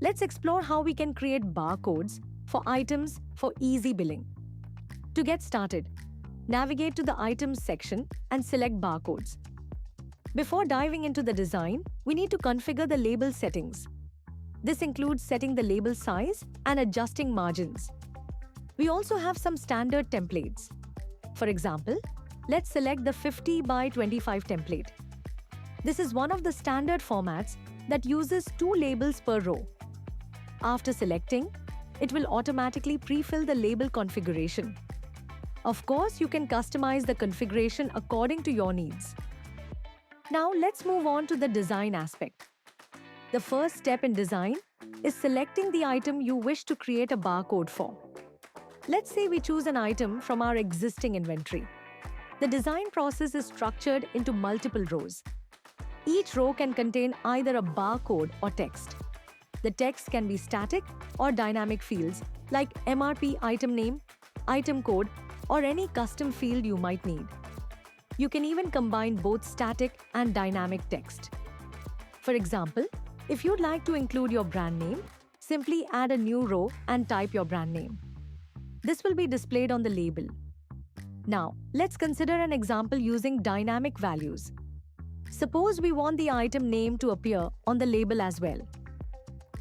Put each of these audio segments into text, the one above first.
let's explore how we can create barcodes for items for easy billing. To get started, navigate to the Items section and select Barcodes. Before diving into the design, we need to configure the label settings. This includes setting the label size and adjusting margins. We also have some standard templates. For example, let's select the 50 by 25 template. This is one of the standard formats that uses 2 labels per row. After selecting, it will automatically pre-fill the label configuration. Of course, you can customize the configuration according to your needs. Now let's move on to the design aspect. The first step in design is selecting the item you wish to create a barcode for. Let's say we choose an item from our existing inventory. The design process is structured into multiple rows. Each row can contain either a barcode or text. The text can be static or dynamic fields like MRP item name, item code, or any custom field you might need. You can even combine both static and dynamic text. For example, if you'd like to include your brand name, simply add a new row and type your brand name. This will be displayed on the label. Now, let's consider an example using dynamic values. Suppose we want the item name to appear on the label as well.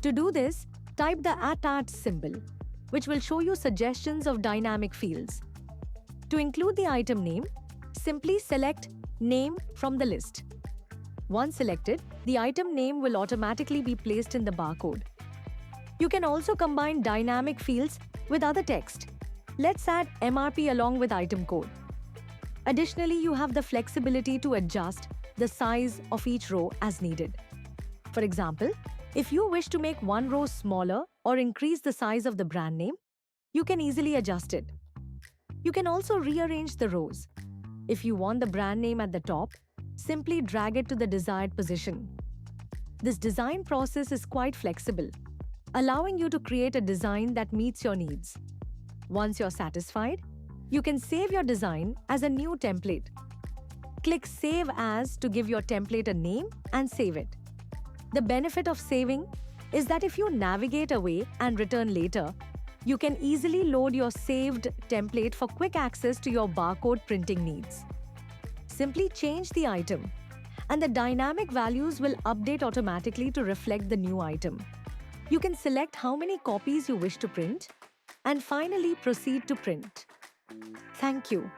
To do this, type the @ symbol, which will show you suggestions of dynamic fields. To include the item name, simply select Name from the list. Once selected, the item name will automatically be placed in the barcode. You can also combine dynamic fields with other text. Let's add MRP along with item code. Additionally, you have the flexibility to adjust the size of each row as needed. For example, if you wish to make one row smaller or increase the size of the brand name, you can easily adjust it. You can also rearrange the rows. If you want the brand name at the top, simply drag it to the desired position. This design process is quite flexible, allowing you to create a design that meets your needs. Once you're satisfied, you can save your design as a new template. Click Save As to give your template a name and save it. The benefit of saving is that if you navigate away and return later, you can easily load your saved template for quick access to your barcode printing needs. Simply change the item, and the dynamic values will update automatically to reflect the new item. You can select how many copies you wish to print, and finally proceed to print. Thank you.